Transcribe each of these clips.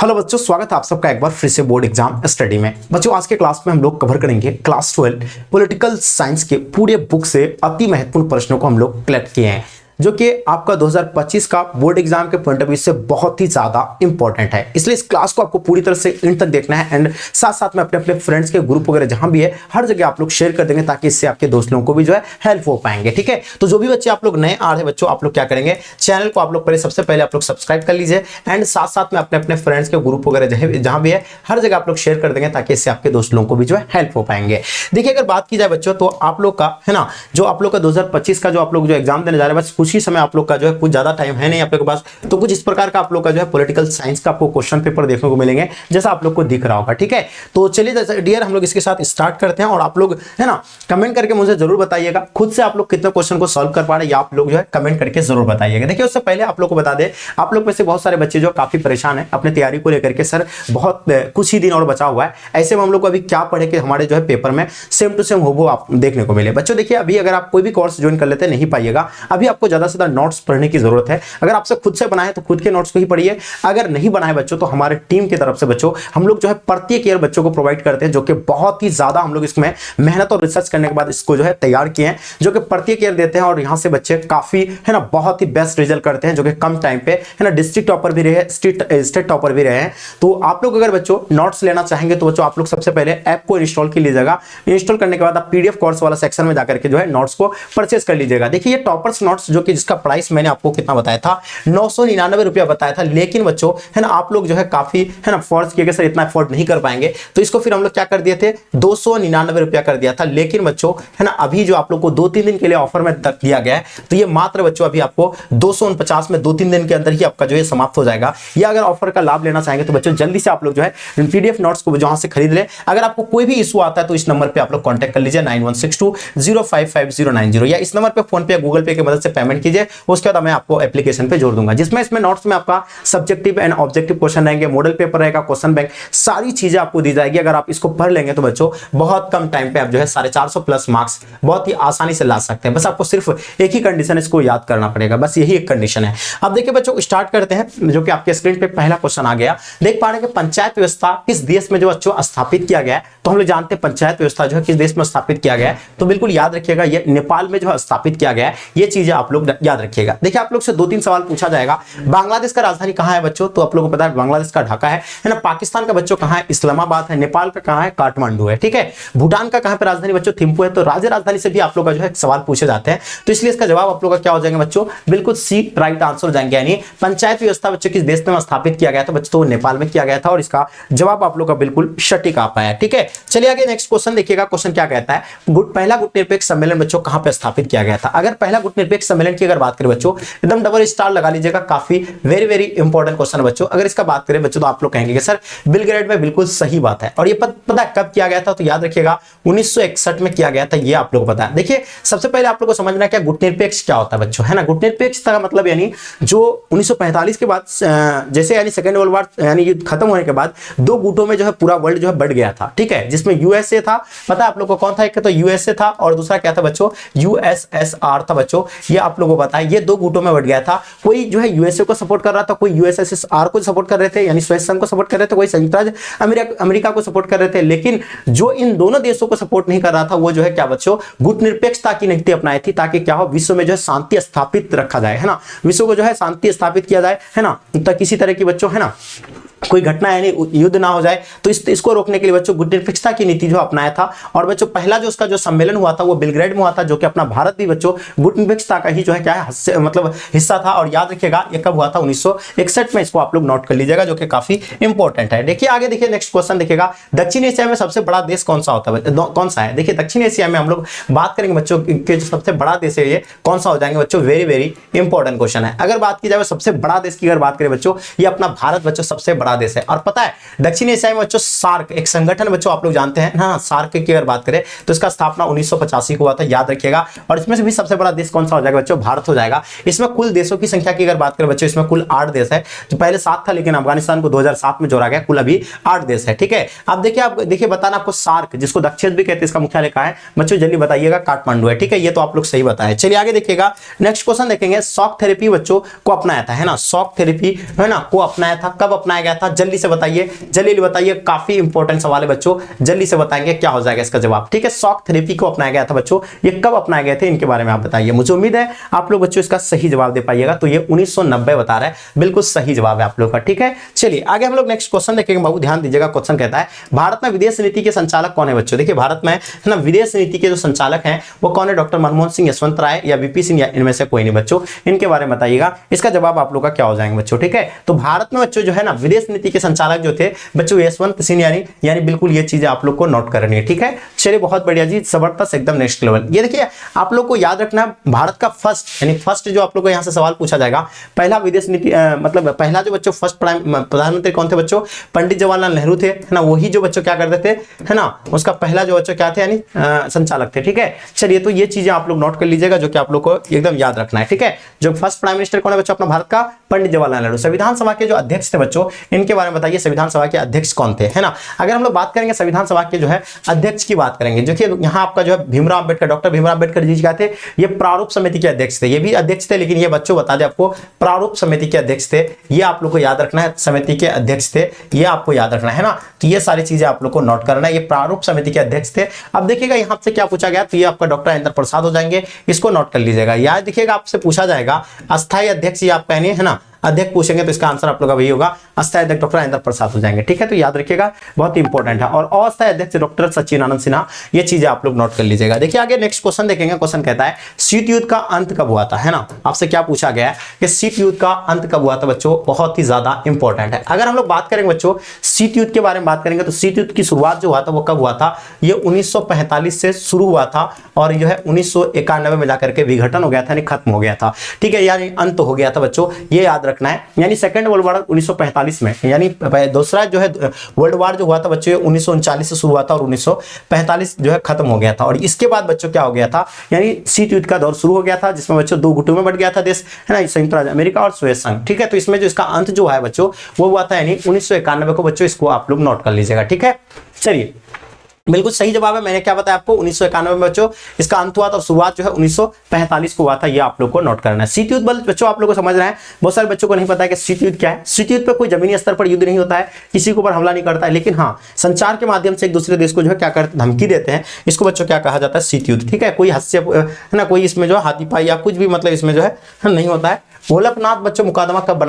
Hello बच्चों, स्वागत है आप सबका एक बार फिर से बोर्ड एग्जाम स्टडी में। बच्चों आज के क्लास में हम लोग कवर करेंगे क्लास 12 पॉलिटिकल साइंस के पूरे बुक से अति महत्वपूर्ण प्रश्नों को हम लोग कलेक्ट किए हैं, जो कि आपका 2025 का बोर्ड एग्जाम के पॉइंट ऑफ व्यू से बहुत ही ज्यादा इंपॉर्टेंट है। इसलिए इस क्लास को आपको पूरी तरह से एंड तक देखना है एंड साथ साथ में अपने अपने फ्रेंड्स के ग्रुप वगैरह जहां भी है हर जगह आप लोग शेयर कर देंगे, ताकि इससे आपके दोस्त लोगों को भी जो है हेल्प हो पाएंगे। ठीक है, तो जो भी बच्चे आप लोग नए आ रहे हैं बच्चों, आप लोग क्या करेंगे, चैनल को आप लोग पहले सबसे पहले आप लोग सब्सक्राइब कर लीजिए एंड साथ साथ में अपने अपने फ्रेंड्स के ग्रुप वगैरह जहां भी है हर जगह आप लोग शेयर कर देंगे, ताकि इससे आपके दोस्त लोगों को भी जो है हेल्प हो पाएंगे। देखिए अगर बात की जाए बच्चों, तो आप लोग का है ना, जो आप लोग का 2025 का जो आप लोग जो एग्जाम देने जा रहे हैं, बस कुछ ही समय आप लोग का जो है, कुछ ज्यादा टाइम है नहीं आप लोग के पास, तो कुछ इस प्रकार का आप लोग का जो है पॉलिटिकल साइंस का आपको क्वेश्चन पेपर देखने को मिलेंगे, जैसा आप लोग को दिख रहा होगा। ठीक है, तो चलिए डियर हम लोग इसके साथ स्टार्ट करते हैं और आप लोग है ना कमेंट करके मुझे जरूर बताइएगा खुद से आप लोग कितने क्वेश्चन को सॉल्व कर पा रहे हैं, या आप लोग जो है कमेंट करके जरूर बताइएगा। देखिए उससे पहले आप लोग को बता दें, आप लोग में से बहुत सारे बच्चे जो काफी परेशान है अपने तैयारी को लेकर के, सर बहुत कुछ ही दिन और बचा हुआ है, ऐसे में हम लोग को अभी क्या पढ़े कि हमारे जो है पेपर में सेम टू सेम हो आप देखने को मिले। बच्चों देखिए अभी अगर आप कोई भी कोर्स ज्वाइन कर लेते नहीं पाइएगा, अभी आपको ज्यादा से ज्यादा नोट्स पढ़ने की जरूरत है। अगर आपसे खुद से बनाए तो खुद के नोट्स को ही पढ़िए, अगर नहीं बनाए बच्चों तो हमारे टीम की तरफ से बच्चों हम लोग जो है प्रत्येक ईयर बच्चों को प्रोवाइड करते हैं, जो कि बहुत ही ज्यादा हम लोग इसमें मेहनत और रिसर्च करने के बाद इसको जो है तैयार किए हैं, जो कि प्रत्येक ईयर देते हैं और यहां से बच्चे काफी है ना बहुत ही बेस्ट रिजल्ट करते हैं, जो कि कम टाइम पे है ना डिस्ट्रिक्ट टॉपर भी रहे, स्टेट टॉपर भी रहे हैं। तो आप लोग अगर बच्चों नोट्स लेना चाहेंगे तो बच्चों आप लोग सबसे पहले ऐप को इंस्टॉल कर लीजिएगा। इंस्टॉल करने के बाद आप पीडीएफ कोर्स वाला सेक्शन में जाकर के जो है नोट्स को परचेज कर लीजिएगा। देखिए ये टॉपर्स नोट्स, जो कि जिसका प्राइस मैंने आपको कितना बताया था, 999 रुपया बताया था, लेकिन बच्चों है ना आप लोग जो है काफी है ना फोर्स किए सर इतना अफोर्ड नहीं कर पाएंगे, तो इसको फिर हम लोग क्या कर दिए थे, 299 रुपया कर दिया था। लेकिन बच्चों है ना अभी जो आप लोग को 2-3 दिन के लिए ऑफर में दिया गया है, तो ये मात्र बच्चों अभी आपको 249 में 2-3 दिन के अंदर ही आपका जो है समाप्त हो जाएगा। या अगर ऑफर का लाभ लेना चाहेंगे तो बच्चों जल्दी से आप लोग जो है पीडीएफ नोट्स को जहां से खरीद ले। अगर आपको कोई भी इशू आता है तो इस नंबर पे आप लोग कांटेक्ट कर लीजिए 9162055090, या इस नंबर पे फोन पे या गूगल पे की मदद से पेमेंट कीजिए, उसके बाद मैं आपको एप्लीकेशन पे जोड़ दूंगा, जिसमें इसमें नोट्स में आपका सब्जेक्टिव एंड ऑब्जेक्टिव क्वेश्चन रहेंगे, मॉडल पेपर रहेगा, क्वेश्चन बैंक, सारी चीजें आपको दी जाएगी। अगर आप इसको पढ़ लेंगे तो बच्चों बहुत कम टाइम पे आप जो है 450 प्लस मार्क्स बहुत ही आसानी से ला सकते हैं। बस आपको सिर्फ एक ही कंडीशन इसको याद करना पड़ेगा, बस यही एक कंडीशन है। अब देखिए बच्चों स्टार्ट करते हैं, जो कि आपके स्क्रीन पे पहला क्वेश्चन आ गया। देख पा रहे हैं कि पंचायत व्यवस्था किस देश में जो बच्चों स्थापित किया गया है, तो हम लोग जानते हैं पंचायत व्यवस्था जो है किस देश में स्थापित किया गया है, तो बिल्कुल याद रखिएगा ये नेपाल में जो है स्थापित किया गया है। ये चीजें आप लोग याद रखिएगा। देखिए आप लोग से 2-3 सवाल पूछा जाएगा। बांग्लादेश का राजधानी कहां है बच्चों, तो आप लोगों को पता है बांग्लादेश का ढाका है ना। पाकिस्तान का बच्चों कहां है, इस्लामाबाद है। नेपाल का कहां है, काठमांडू है। ठीक है, भूटान का कहां पे राजधानी बच्चों, थिम्पू है। तो राज्य राजधानी से भी आप लोग का जो है सवाल पूछे जाते हैं, तो इसलिए इसका जवाब आप लोग का क्या हो जाएगा बच्चों, बिल्कुल सी राइट आंसर हो जाएंगे। यानी पंचायत व्यवस्था बच्चों किस देश में स्थापित किया गया था बच्चों, तो नेपाल में किया गया था, और इसका जवाब आप लोग का बिल्कुल सटीक आ पाया। ठीक है, चलिए आगे नेक्स्ट क्वेश्चन देखिएगा। क्वेश्चन क्या कहता है, पहला गुटनिरपेक्ष सम्मेलन बच्चों कहां पे स्थापित किया गया था। अगर पहला गुटनिरपेक्ष सम्मेलन की अगर बात करें बच्चों, एकदम डबल स्टार लगा लीजिएगा, काफी वेरी वेरी इंपॉर्टेंट क्वेश्चन बच्चों। अगर इसका बात करें बच्चों तो आप लोग कहेंगे सर बेलग्रेड में, बिल्कुल सही बात है। और ये पता है कब किया गया था, तो याद रखिएगा 1961 में किया गया था, ये आप लोग को पता है। देखिए सबसे पहले आप लोग को समझना क्या गुटनिरपेक्ष क्या होता है बच्चों, है ना। गुटनिरपेक्षता का मतलब यानी जो 1945 के बाद जैसे यानी सेकेंड वर्ल्ड वॉर यानी युद्ध खत्म होने के बाद दो गुटों में जो है पूरा वर्ल्ड जो है बढ़ गया था। ठीक है, जिसमें यूएसए था, पता है आप लोग को कौन था, एक तो यूएसए था और दूसरा क्या था बच्चों, यूएसएसआर था बच्चों। ये आप लोगों को पता है, ये दो गुटों में बढ़ गया था। कोई जो है यूएसए को सपोर्ट कर रहा था, कोई यूएसएसआर को सपोर्ट कर रहे थे यानी सोवियत संघ को सपोर्ट कर रहे थे, कोई संयुक्त राज्य अमेरिका को सपोर्ट कर रहे थे। लेकिन जो इन दोनों देशों को सपोर्ट नहीं कर रहा था वो जो है क्या बच्चों, गुटनिरपेक्षता की नीति अपनाई थी, ताकि क्या हो, विश्व में जो है शांति स्थापित रखा जाए, है ना, विश्व को जो है शांति स्थापित किया जाए, है ना, तो किसी तरह की बच्चों है ना कोई घटना यानी युद्ध ना हो जाए, तो इसको रोकने के लिए बच्चों गुटनिरपेक्षता की नीति जो अपनाया था। और बच्चों पहला जो उसका जो सम्मेलन हुआ था वो बेलग्रेड में हुआ था, जो कि अपना भारत भी बच्चों गुटनिरपेक्षता का ही जो है क्या है मतलब हिस्सा था। और याद रखिएगा ये कब हुआ था, 1961 में। इसको आप लोग नोट कर लीजिएगा, जो कि काफी इंपॉर्टेंट है। देखिए आगे देखिए नेक्स्ट क्वेश्चन देखिएगा, दक्षिण एशिया में सबसे बड़ा देश कौन सा होता है, कौन सा है। देखिए दक्षिण एशिया में हम लोग बात करेंगे बच्चों के जो सबसे बड़ा देश है ये कौन सा हो जाएंगे बच्चों, वेरी वेरी इंपॉर्टेंट क्वेश्चन है। अगर बात की जाए सबसे बड़ा देश की अगर बात करें बच्चों, ये अपना भारत बच्चों सबसे बड़ा देश है। और पता है दक्षिण एशिया में बच्चों सार्क एक संगठन बच्चों आप लोग जानते हैं ना, सार्क की अगर बात करें तो इसका स्थापना 1985 को हुआ था, याद रखिएगा। और इसमें से भी सबसे बड़ा देश कौन सा हो जाएगा बच्चों, भारत हो जाएगा। इसमें कुल देशों की संख्या की अगर बात करें बच्चों, इसमें कुल 8 देश है, जो पहले 7 था लेकिन अफगानिस्तान को 2007 में जोड़ा गया, कुल अभी 8 देश है। ठीक है, आप देखिए बताना आपको सार्क जिसको दक्षिण भी कहते हैं, इसका मुख्यालय कहां है बच्चों, जल्दी बताइएगा, काठमांडू है। ठीक है, ये तो आप लोग सही बताए। चलिए आगे देखिएगा नेक्स्ट क्वेश्चन देखेंगे, शॉक थेरेपी बच्चों को अपनाया था, है ना, शॉक थेरेपी है ना को अपनाया था, कब अपनाया गया था, जल्दी से बताइए, जल्दी बताइए, काफी इंपॉर्टेंट सवाल है बच्चों, जल्दी से बताएंगे क्या हो जाएगा इसका जवाब। ठीक है, शॉक थेरेपी को अपनाया गया था बच्चों, ये कब अपनाए गए थे इनके बारे में आप बताइए। मुझे उम्मीद है आप लोग बच्चों इसका सही जवाब दे पाइएगा। तो ये 1990 बता रहा है, बिल्कुल सही जवाब है आप लोग का। ठीक है, चलिए आगे हम लोग नेक्स्ट क्वेश्चन देखेंगे। बाबू ध्यान दीजिएगा, क्वेश्चन कहता है भारत में विदेश नीति के संचालक कौन है बच्चों। देखिए भारत में है ना विदेश नीति के जो संचालक हैं वो कौन है, डॉक्टर मनमोहन सिंह, यशवंत राय या वीपी सिंह, या इनमें से कोई नहीं बच्चों। इनके बारे में बताइएगा, इसका जवाब आप लोग का क्या हो जाएगा बच्चों। ठीक है, तो भारत में बच्चों जो है ना विदेश नीति के संचालक जो थे बच्चों यशवंत सिंह, यानी बिल्कुल ये चीजें आप लोग को नोट करनी है। ठीक है, चलिए बहुत बढ़िया जी, जबरदस्त एकदम नेक्स्ट लेवल। ये देखिए आप लोग को याद रखना भारत का फर्स्ट, यानी फर्स्ट जो आप लोग को यहाँ से सवाल पूछा जाएगा, पहला विदेश नीति मतलब पहला जो बच्चों फर्स्ट प्रधानमंत्री कौन थे बच्चों, पंडित जवाहरलाल नेहरू थे, है ना। वही जो बच्चों क्या करते थे, है ना, उसका पहला जो बच्चों क्या थे, यानी संचालक थे। ठीक है, चलिए तो ये चीजें आप लोग नोट कर लीजिएगा जो कि आप लोग को एकदम याद रखना है। ठीक है, जो फर्स्ट प्राइम मिनिस्टर कौन है बच्चों अपना भारत का, पंडित जवाहरलाल नेहरू। संविधान सभा के जो अध्यक्ष थे बच्चों, इनके बारे में बताइए, संविधान सभा के अध्यक्ष कौन थे, है ना। अगर हम लोग बात करेंगे संविधान सभा के जो है अध्यक्ष की बात करेंगे, जो कि यहाँ आपका जो है भीमराव अम्बेडकर, डॉक्टर भीमराव अम्बेडकर जी क्या थे, ये प्रारूप समिति के अध्यक्ष थे। ये भी अध्यक्ष थे, लेकिन ये बच्चों बता दें आपको प्रारूप समिति के अध्यक्ष थे, ये आप लोग को याद रखना है। समिति के अध्यक्ष थे, ये आपको याद रखना है ना। तो ये सारी चीजें आप लोग को नोट करना है, ये प्रारूप समिति के अध्यक्ष थे। अब देखिएगा यहाँ से क्या पूछा गया, तो ये आपका डॉक्टर राजेंद्र प्रसाद हो जाएंगे, इसको नोट कर लीजिएगा। याद देखिएगा आपसे पूछा जाएगा अस्थायी अध्यक्ष, ये आप कहने है ना, अध्यक्ष पूछेंगे तो इसका आंसर आप लोग का वही होगा, अस्थायी अध्यक्ष डॉक्टर राजेंद्र प्रसाद हो जाएंगे। ठीक है, तो याद रखिएगा बहुत इंपॉर्टेंट है। और अस्थायी अध्यक्ष डॉक्टर सच्चिदानंद सिन्हा, ये चीजें आप लोग नोट कर लीजिएगा। देखिए आगे नेक्स्ट क्वेश्चन देखेंगे। क्वेश्चन कहता है शीत युद्ध का अंत कब हुआ था, है ना। आपसे क्या पूछा गया है कि शीत युद्ध का अंत कब हुआ था बच्चों, बहुत ही ज्यादा इंपॉर्टेंट है। अगर हम लोग बात करेंगे बच्चों शीत युद्ध के बारे में बात करेंगे, तो शीत युद्ध की शुरुआत जो हुआ था वो कब हुआ था, ये 1945 से शुरू हुआ था और जो है 1991 में जाकर के विघटन हो गया था, यानी खत्म हो गया था। ठीक है, यानी अंत हो गया था बच्चों, ये याद रखना है। यानी सेकंड वर्ल्ड वॉर 1945 में, यानी दूसरा जो है वर्ल्ड वॉर जो हुआ था बच्चों 1939 से शुरू हुआ था और 1945 जो है खत्म हो गया था। और इसके बाद बच्चों क्या हो गया था, यानी शीत युद्ध का दौर शुरू हो गया था, जिसमें बच्चों दो गुटों में बढ़ गया था देश, है ना, संयुक्त राज्य अमेरिका और सोवियत संघ। ठीक है, तो इसमें जो इसका अंत जो है बच्चों वो हुआ था यानी 1991 को बच्चों, इसको आप लोग नोट कर लीजिएगा। ठीक है, चलिए बिल्कुल सही जवाब है। मैंने क्या बताया आपको, 1991 में बच्चों इसका अंत हुआ था और शुरुआत जो है 1945 को हुआ था, ये आप लोग को नोट करना है। शीत युद्ध बच्चों आप लोग को समझ रहे हैं, बहुत सारे बच्चों को नहीं पता है कि शीत युद्ध क्या है। शीत युद्ध पे कोई जमीनी स्तर पर युद्ध नहीं होता है, किसी के ऊपर हमला नहीं करता है, लेकिन हाँ संचार के माध्यम से एक दूसरे देश को जो है क्या करते, धमकी देते हैं। इसको बच्चों क्या कहा जाता है, शीत युद्ध। ठीक है, कोई हस्य है ना, कोई इसमें जो है हाथीपाई या कुछ भी मतलब इसमें जो है नहीं होता है। गोलकनाथ बच्चों मुकदमा कब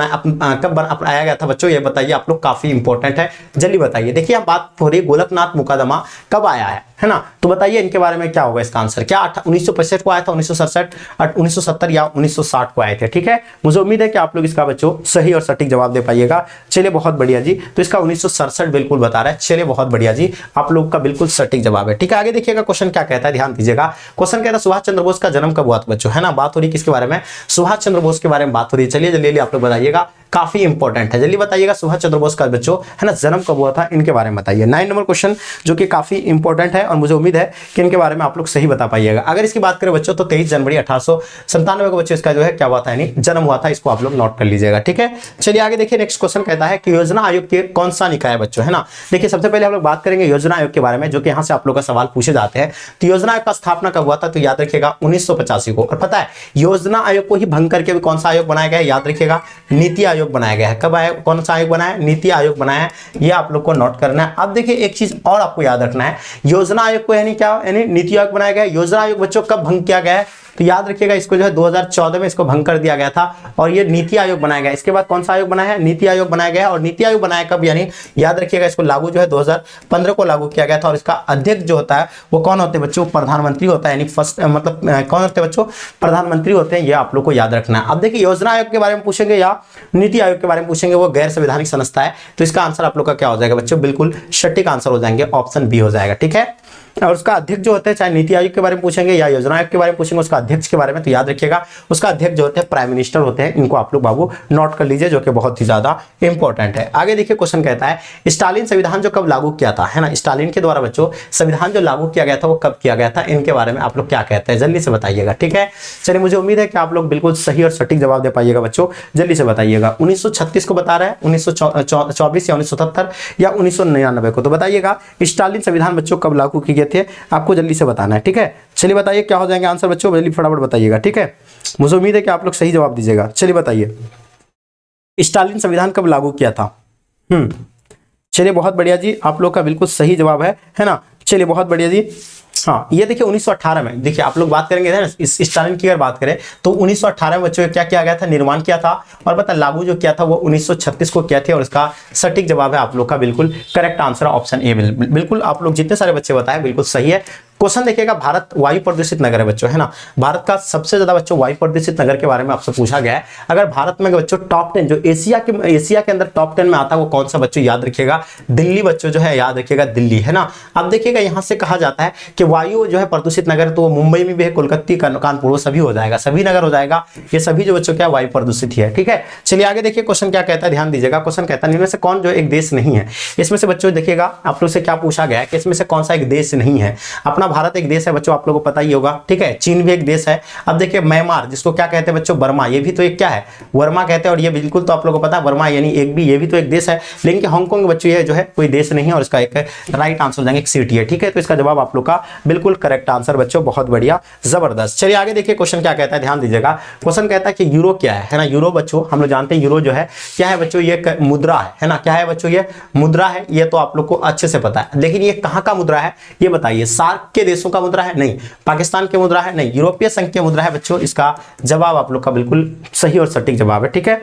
अपनाया गया था बच्चों, ये बताइए आप लोग, काफी इंपॉर्टेंट है, जल्दी बताइए। देखिए आप बात हो रही है गोलकनाथ मुकदमा कब आया है ना, तो बताइए इनके बारे में क्या होगा इसका आंसर। क्या 1965 को आया था, 1967, 1970 या 1960 को आए थे। ठीक है, मुझे उम्मीद है कि आप लोग इसका बच्चों सही और सटीक जवाब दे पाइएगा। चलिए बहुत बढ़िया जी, तो इसका 1967 बिल्कुल बता रहा है। चलिए बहुत बढ़िया जी, आप लोग का बिल्कुल सटीक जवाब है। ठीक है, आगे देखिएगा क्वेश्चन क्या कहता है, ध्यान दीजिएगा। क्वेश्चन कहता है सुभाष चंद्र बोस का जन्म कब हुआ था बच्चों, है ना। बात हो रही किसके बारे में, सुभाष चंद्र बोस के बारे में बात हो रही है। चलिए जल्दी आप लोग बताइएगा, काफी इंपॉर्टेंट है, जल्दी बताइएगा सुभाष चंद्र बोस का बच्चों है ना जन्म कब हुआ था, इनके बारे में बताइए। 9 नंबर क्वेश्चन जो कि काफी इंपॉर्टेंट है और मुझे उम्मीद है कि इनके बारे में आप लोग सही बता पाइएगा। अगर इसकी बात करें बच्चों तो 23 जनवरी 1897 को बच्चों इसका जो है क्या हुआ था, यानी जन्म हुआ था। इसको आप लोग नोट कर लीजिएगा। ठीक है, चलिए आगे देखिए। नेक्स्ट क्वेश्चन कहता है कि योजना आयोग के कौन सा निकाय बच्चों, है ना। देखिए सबसे पहले हम लोग बात करेंगे योजना आयोग के बारे में, जो कि यहाँ से आप लोग का सवाल पूछे जाते हैं। तो योजना आयोग का स्थापना कब हुआ था, तो याद रखिएगा 1985 को। और पता है योजना आयोग को ही भंग करके भी कौन सा आयोग बनाया गया है, याद रखिएगा नीति आयोग बनाया गया है। कब आया, कौन सा आयोग बनाया, नीति आयोग बनाया है, ये आप लोग को नोट करना है। अब देखिए एक चीज और आपको याद रखना है, योजना आयोग को यानी क्या, यानी नीति आयोग बनाया गया है। योजना आयोग बच्चों कब भंग किया गया है, तो याद रखिएगा इसको जो है 2014 में इसको भंग कर दिया गया था और ये नीति आयोग बनाया गया। इसके बाद कौन सा आयोग बनाया है, नीति आयोग बनाया गया है। और नीति आयोग बनाया कब, यानी याद रखिएगा इसको लागू जो है 2015 को लागू किया गया था। और इसका अध्यक्ष जो होता है वो कौन होते हैं बच्चों, प्रधानमंत्री होता है, यानी फर्स्ट मतलब कौन होते हैं बच्चों, प्रधानमंत्री होते हैं। ये आप लोग को याद रखना है। अब देखिए योजना आयोग के बारे में पूछेंगे या नीति आयोग के बारे में पूछेंगे, वो गैर संवैधानिक संस्था है। तो इसका आंसर आप लोग का क्या हो जाएगा बच्चों, बिल्कुल सटीक आंसर हो जाएंगे, ऑप्शन बी हो जाएगा। ठीक है, और उसका अध्यक्ष जो होते हैं, चाहे नीति आयोग के बारे में पूछेंगे या योजना आयोग के बारे में पूछेंगे, उसका अध्यक्ष के बारे में तो याद रखिएगा उसका अध्यक्ष जो होते हैं प्राइम मिनिस्टर होते हैं। इनको आप लोग बाबू नोट कर लीजिए, जो कि बहुत ही ज्यादा इंपॉर्टेंट है। आगे देखिए क्वेश्चन कहता है स्टालिन संविधान जो कब लागू किया था, है ना, स्टालिन के द्वारा बच्चों संविधान जो लागू किया गया था वो कब किया गया था, इनके बारे में आप लोग क्या कहते हैं, जल्दी से बताइएगा। ठीक है, चलिए मुझे उम्मीद है कि आप लोग बिल्कुल सही और सटीक जवाब दे पाइएगा बच्चों, जल्दी से बताइएगा। 1936 को बता रहा है, 1924 या 1977 या 1999 को, तो बताइएगा स्टालिन संविधान बच्चों कब लागू किए गए थे, आपको जल्दी से बताना है। ठीक है, चलिए बताइए क्या हो जाएंगे आंसर बच्चों, जल्दी फटाफट बताइएगा। ठीक है, मुझे उम्मीद है कि आप लोग सही जवाब दीजिएगा। चलिए बताइए स्टालिन संविधान कब लागू किया था, चलिए बहुत बढ़िया जी, आप लोग का बिल्कुल सही जवाब है ना। चलिए बहुत बढ़िया जी। हाँ, ये देखिए 1918 में, देखिए आप लोग बात करेंगे ना इस स्टालिन की अगर बात करें तो 1918 में बच्चों क्या किया गया था, निर्माण किया था, और पता लागू जो किया था वो 1936 को किया था। और इसका सटीक जवाब है आप लोग का बिल्कुल करेक्ट आंसर ऑप्शन ए। बिल्कुल आप लोग जितने सारे बच्चे बताए बिल्कुल सही है। क्वेश्चन देखिएगा, भारत वायु प्रदूषित नगर है बच्चों, है ना। भारत का सबसे ज्यादा बच्चों वायु प्रदूषित नगर के बारे में आपसे पूछा गया है। अगर भारत में बच्चों टॉप 10 जो एशिया के अंदर टॉप 10 में आता है वो कौन सा बच्चों याद रखिएगा, दिल्ली बच्चों जो है, याद रखिएगा दिल्ली, है ना। अब देखिएगा यहाँ से कहा जाता है कि वायु जो है प्रदूषित नगर, तो मुंबई में भी है, कोलकाता, कानपुर, वो सभी हो जाएगा, सभी नगर हो जाएगा, ये सभी जो बच्चों क्या वायु प्रदूषित ही है। ठीक है, चलिए आगे देखिए क्वेश्चन क्या कहता है, ध्यान दीजिएगा। क्वेश्चन कहता है इनमें से कौन जो एक देश नहीं है। इसमें से बच्चों देखिएगा आप लोग से क्या पूछा गया है कि इसमें से कौन सा एक देश नहीं है। अपना भारत एक देश है बच्चों, आप लोगों को पता ही होगा। ठीक है, चीन भी एक देश है। अब देखिए म्यांमार, जिसको क्या कहते हैं बच्चों, बर्मा, ये भी तो एक क्या है, वर्मा कहते हैं। और ये बिल्कुल तो आप लोगों को पता है वर्मा यानी एक भी, ये भी तो एक देश है। लेकिन हांगकांग बच्चों ये जो है कोई देश नहीं है, और इसका एक राइट आंसर हो जाएंगे, एक सिटी है। ठीक है, तो इसका जवाब आप लोग का बिल्कुल करेक्ट आंसर बच्चों, बहुत बढ़िया, जबरदस्त। चलिए आगे देखिए क्वेश्चन क्या कहता है, ध्यान दीजिएगा। क्वेश्चन कहता है कि यूरो क्या है ना। यूरो बच्चों हम लोग जानते हैं, यूरो जो है क्या है बच्चों, ये मुद्रा है ना। क्या है बच्चों, ये मुद्रा है, ये तो आप लोग को अच्छे से पता है। लेकिन ये कहां का मुद्रा है ये बताइए, सार्क के देशों का मुद्रा है? नहीं। पाकिस्तान की मुद्रा है? नहीं। यूरोपीय संघ की मुद्रा है बच्चों। इसका जवाब आप लोग का बिल्कुल सही और सटीक जवाब है। ठीक है,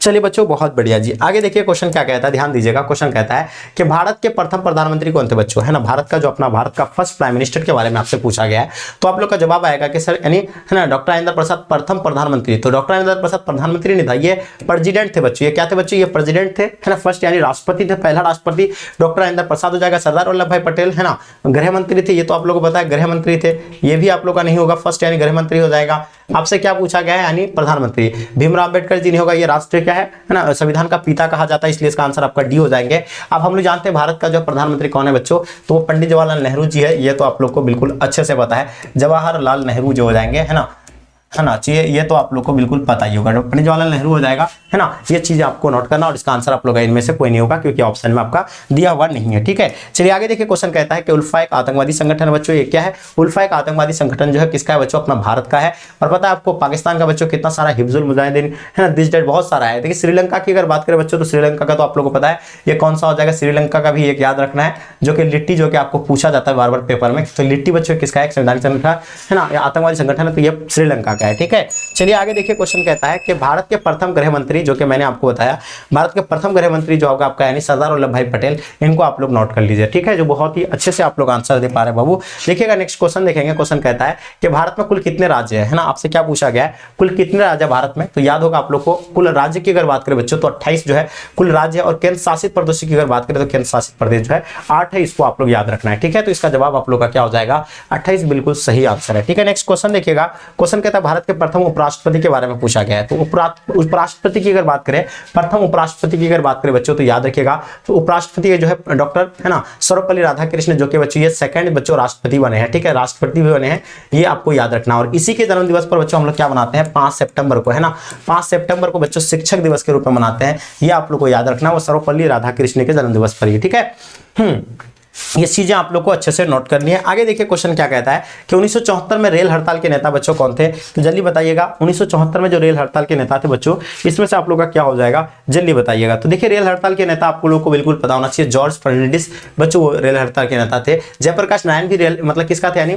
चलिए बच्चों बहुत बढ़िया जी। आगे देखिए क्वेश्चन क्या कहता है, ध्यान दीजिएगा। क्वेश्चन कहता है कि भारत के प्रथम प्रधानमंत्री कौन थे बच्चों, है ना। भारत का जो अपना भारत का फर्स्ट प्राइम मिनिस्टर के बारे में आपसे पूछा गया है, तो आप लोग का जवाब आएगा कि सर यानी, है ना, डॉक्टर राजेंद्र प्रसाद प्रथम प्रधानमंत्री। तो डॉक्टर राजेंद्र प्रसाद प्रधानमंत्री नहीं था, ये प्रेसिडेंट थे बच्चों। ये क्या थे बच्चों, ये प्रेसिडेंट थे, है ना। फर्स्ट यानी राष्ट्रपति थे, पहला राष्ट्रपति डॉक्टर राजेंद्र प्रसाद हो जाएगा। सरदार वल्लभ भाई पटेल, है ना, गृह मंत्री थे, ये तो आप लोग को पता है, गृह मंत्री थे, ये भी आप लोग का नहीं होगा, फर्स्ट यानी गृह मंत्री हो जाएगा। आपसे क्या पूछा गया है, यानी प्रधानमंत्री। भीमराव अंबेडकर जी नहीं होगा, ये राष्ट्रीय क्या है ना, संविधान का पिता कहा जाता है, इसलिए इसका आंसर आपका डी हो जाएंगे। अब हम लोग जानते हैं भारत का जो प्रधानमंत्री कौन है बच्चों, तो वो पंडित जवाहरलाल नेहरू जी है। ये तो आप लोग को बिल्कुल अच्छे से पता है, जवाहरलाल नेहरू जो हो जाएंगे, है ना, चाहिए, ये तो आप लोग को बिल्कुल पता ही होगा, पंडित जवाहरलाल नेहरू हो जाएगा, है ना। ये चीजें आपको नोट करना, और इसका आंसर आप लोग इनमें से कोई नहीं होगा, क्योंकि ऑप्शन में आपका दिया हुआ नहीं है। ठीक है, चलिए आगे देखिए क्वेश्चन कहता है कि उल्फा एक आतंकवादी संगठन है बच्चों। ये क्या है, उल्फा एक आतंकवादी संगठन जो है किसका है बच्चों, अपना भारत का है। और पता है आपको पाकिस्तान का बच्चों कितना सारा हिफ्जुल मुजाहिदीन, है ना, दिस डेट बहुत सारा है। देखिए श्रीलंका की अगर बात करें बच्चों, तो श्रीलंका का तो आप लोग को पता है ये कौन सा हो जाएगा, श्रीलंका का भी एक याद रखना है, जो कि लिट्टी, जो कि आपको पूछा जाता है बार बार पेपर में। तो लिट्टी बच्चों किसका है, संविधानिक संगठन, है ना, आतंकवादी संगठन है, तो ये श्रीलंका का है। ठीक है, चलिए आगे देखिए क्वेश्चन कहता है कि भारत के प्रथम गृह मंत्री, जो कि मैंने आपको बताया, भारत के प्रथम गृह मंत्री जो होगा आपका यानी सरदार वल्लभ भाई पटेल, इनको आप लोग नोट कर लीजिए। ठीक है, जो बहुत ही अच्छे से आप लोग आंसर दे पा रहे हैं बाबू। देखिएगा नेक्स्ट क्वेश्चन देखेंगे। क्वेश्चन कहता है कि भारत में कुल कितने राज्य है ना। आपसे क्या पूछा गया है, कुल कितने राज्य भारत में, तो याद होगा आप लोग को, कुल राज्य की अगर बात करें बच्चों तो 28 जो है कुल राज्य है। और केंद्र शासित प्रदेश की अगर बात करें तो केंद्र शासित प्रदेश जो है 8 है, इसको आप लोग याद रखना है। ठीक है, तो इसका जवाब आप लोग का क्या हो जाएगा, 28 बिल्कुल सही आंसर है। ठीक है, नेक्स्ट क्वेश्चन देखिएगा। क्वेश्चन कहता है भारत के प्रथम उपराष्ट्रपति के बारे में पूछा गया है। तो उपराष्ट्रपति की अगर बात करें, प्रथम उपराष्ट्रपति की अगर बात करें बच्चों, तो याद रखिएगा, तो उपराष्ट्रपति जो है डॉक्टर, है ना, सर्वपल्ली राधाकृष्ण, जो कि बच्चों ये सेकंड बच्चों राष्ट्रपति बने हैं। ठीक है, राष्ट्रपति भी बने हैं, ये आपको याद रखना। और इसी के जन्म दिवस पर बच्चों हम लोग क्या मनाते हैं, 5 सितंबर को, है ना, 5 सितंबर को बच्चों शिक्षक दिवस के रूप में मनाते हैं। ये आप लोग को याद रखना, वो सर्वपल्ली राधाकृष्ण के जन्म दिवस पर ही। ठीक है, ये चीजें आप लोग को अच्छे से नोट करनी है। आगे देखिए क्वेश्चन क्या कहता है कि 1974 में रेल हड़ताल के नेता बच्चों कौन थे, तो जल्दी बताइएगा। 1974 में जो रेल हड़ताल के नेता थे बच्चों, इसमें से आप लोग का क्या हो जाएगा, जल्दी बताइएगा। तो देखिए रेल हड़ताल के नेता आप लोगों को बिल्कुल पता होना चाहिए, जॉर्ज फर्नांडिस बच्चों वो रेल हड़ताल के नेता थे। जयप्रकाश नारायण भी रेल मतलब किसका थे, यानी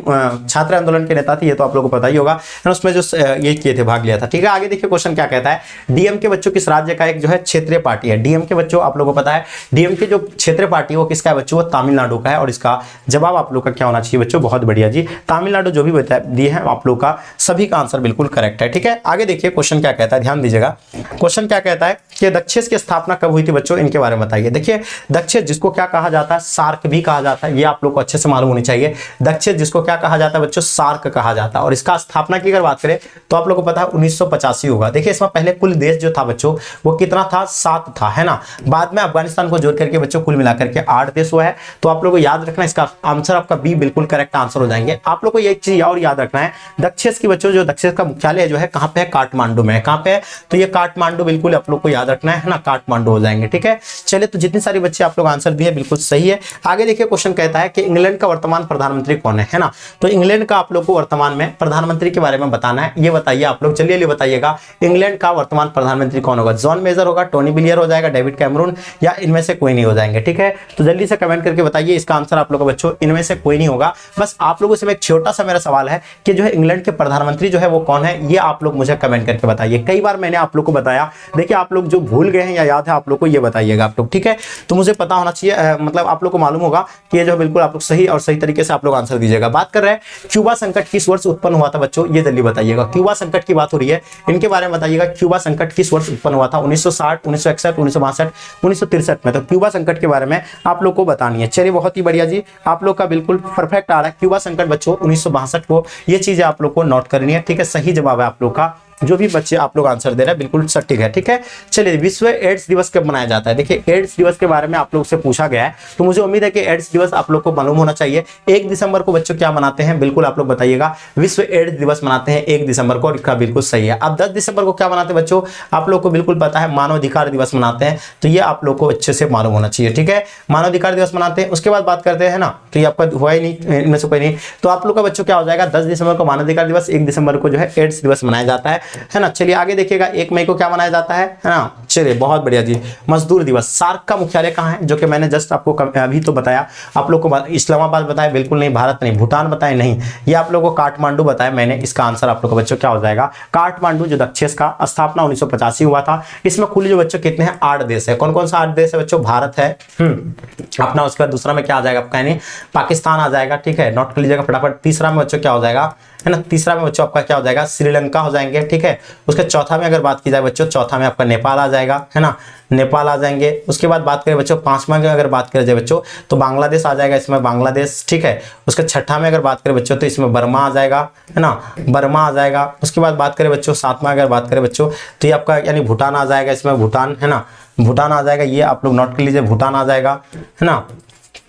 छात्र आंदोलन के नेता थे, ये तो आप लोग को पता ही होगा, उसमें जो ये किए थे, भाग लिया था। ठीक है, आगे देखिए क्वेश्चन क्या कहता है, डीएमके बच्चों किस राज्य का एक जो है क्षेत्रीय पार्टी है। डीएमके बच्चों आप लोगों को पता है, डीएमके जो क्षेत्रीय पार्टी है वो किसका है बच्चों, वो तमिलनाडु का है। और इसका जवाब आप लोग का क्या होना चाहिए बच्चों, बहुत बढ़िया जी, तमिलनाडु जो भी बता दिए हैं आप लोग का सभी का आंसर बिल्कुल करेक्ट है। ठीक है, आगे देखिए क्वेश्चन क्या कहता है, ध्यान दीजिएगा। क्वेश्चन क्या कहता है कि दक्षेस की स्थापना कब हुई थी बच्चों, इनके बारे में बताइए। देखिए दक्षेस जिसको क्या कहा जाता है, सार्क भी कहा जाता है, ये आप लोग को अच्छे से मालूम होनी चाहिए। दक्षेस जिसको क्या कहा जाता है बच्चों, सार्क कहा जाता है। और इसका स्थापना की अगर बात करें तो आप लोग को पता है 1985 होगा। देखिए इसमें पहले कुल देश जो था बच्चों वो कितना था, 7 था, है ना। बाद में अफगानिस्तान को जोड़ करके बच्चों कुल मिलाकर के 8 देश हुआ है। तो आप आप लोगों को याद रखना, इसका आंसर आपका बी बिल्कुल करेक्ट आंसर हो जाएंगे। आप लोग को एक चीज और याद रखना है, दक्षेस की बच्चों जो दक्षेस का मुख्यालय जो है कहाँ पे है, काठमांडू में है। कहाँ पे है, तो ये काठमांडू बिल्कुल आप लोग को याद रखना है ना, काठमांडू हो जाएंगे। ठीक है, चलिए तो जितनी सारी बच्चे आप लोग आंसर दिए बिल्कुल सही है। आगे देखिए क्वेश्चन कहता है कि इंग्लैंड का वर्तमान प्रधानमंत्री कौन है ना। तो इंग्लैंड का आप लोग को वर्तमान में प्रधानमंत्री के बारे में बताना है, ये बताइए आप लोग। चलिए बताइएगा इंग्लैंड का वर्तमान प्रधानमंत्री कौन होगा। जॉन मेजर होगा, टोनी ब्लेयर हो जाएगा, डेविड कैमरून, या इनमें से कोई नहीं हो जाएंगे। ठीक है, तो जल्दी से कमेंट करके बताइए इसका आंसर आप लोगों को बच्चों, इनमें से कोई नहीं होगा। बस आप लोगों से एक छोटा सा मेरा सवाल है कि जो है इंग्लैंड के प्रधानमंत्री जो है वो कौन है, ये आप लोग मुझे कमेंट करके बताइए। कई बार मैंने आप लोग को बताया, देखिए आप लोग जो भूल गए हैं या याद है आप लोग को, ये बताइएगा आप लोग। ठीक है, तो मुझे पता होना चाहिए, मतलब आप लोग को मालूम होगा कि ये जो बिल्कुल आप लोग सही और सही तरीके से आप लोग आंसर दीजिएगा। बात कर रहे हैं क्यूबा संकट किस वर्ष उत्पन्न हुआ था बच्चों, ये जल्दी बताइएगा। क्यूबा संकट की बात हो रही है, इनके बारे में बताइएगा। क्यूबा संकट किस वर्ष उत्पन्न हुआ था, 1960, 1961, 1962, 1963 में। तो क्यूबा संकट के बारे में आप लोग को बतानी है। चलिए बहुत ही बढ़िया जी, आप लोग का बिल्कुल परफेक्ट आ रहा है। क्यूबा संकट बच्चों 1962 को, ये चीजें आप लोग को नोट करनी है। ठीक है, सही जवाब है आप लोग का, जो भी बच्चे आप लोग आंसर दे रहे हैं बिल्कुल सटीक है। ठीक है, चलिए विश्व एड्स दिवस कब मनाया जाता है। देखिए एड्स दिवस के बारे में आप लोग से पूछा गया है, तो मुझे उम्मीद है कि एड्स दिवस आप लोग को मालूम होना चाहिए। 1 दिसंबर को बच्चों क्या मनाते हैं, बिल्कुल आप लोग बताइएगा। विश्व एड्स दिवस मनाते हैं 1 दिसंबर को, और इसका बिल्कुल सही है। अब 10 दिसंबर को क्या मनाते हैं बच्चों, आप लोग को बिल्कुल पता है, मानवाधिकार दिवस मनाते हैं। तो ये आप लोग को अच्छे से मालूम होना चाहिए। ठीक है, मानवाधिकार दिवस मनाते हैं। उसके बाद बात करते हैं ना, तो ये आपका हुआ ही नहीं, इनमें से कोई नहीं। तो आप लोग का बच्चों क्या हो जाएगा, 10 दिसंबर को मानवाधिकार दिवस, 1 दिसंबर को जो है एड्स दिवस मनाया जाता है ना। चलिए आगे देखिएगा, 1 मई को क्या मनाया जाता है ना। चलिए बहुत बढ़िया जी, मजदूर दिवस। सार्क का मुख्यालय कहाँ है, जो कि मैंने जस्ट आपको अभी तो बताया आप लोग को। इस्लामाबाद बताया, बिल्कुल नहीं। भारत नहीं। भूटान बताया, नहीं। ये आप लोगों को काठमांडू बताया मैंने। इसका आंसर आप लोग को बच्चों क्या हो जाएगा, काठमांडू, जो दक्षेस का स्थापना 1985 हुआ था। इसमें कुल जो बच्चों कितने हैं, 8 देश है। कौन कौन सा 8 देश है बच्चों, भारत है अपना, उसके बाद दूसरा में क्या आ जाएगा आपका, यानी पाकिस्तान आ जाएगा। ठीक है, नोट कर लीजिएगा फटाफट। तीसरा में बच्चों क्या हो जाएगा, है ना, तीसरा में बच्चों आपका क्या हो जाएगा, श्रीलंका हो जाएंगे। ठीक है, उसके चौथा में अगर बात की जाए बच्चों, चौथा में आपका नेपाल आ जाएगा, है ना, नेपाल आ जाएंगे। उसके बाद बात करें बच्चों, 5वां की अगर बात करें जाए बच्चों, तो बांग्लादेश आ जाएगा, इसमें बांग्लादेश। ठीक है, उसके 6ठा में अगर बात करें बच्चों, तो इसमें बर्मा आ जाएगा, है ना, बर्मा आ जाएगा। उसके बाद बात करें बच्चों, 7वां अगर बात करें बच्चों, तो ये आपका यानी भूटान आ जाएगा, इसमें भूटान, है ना, भूटान आ जाएगा। ये आप लोग नोट कर लीजिए, भूटान आ जाएगा, है ना,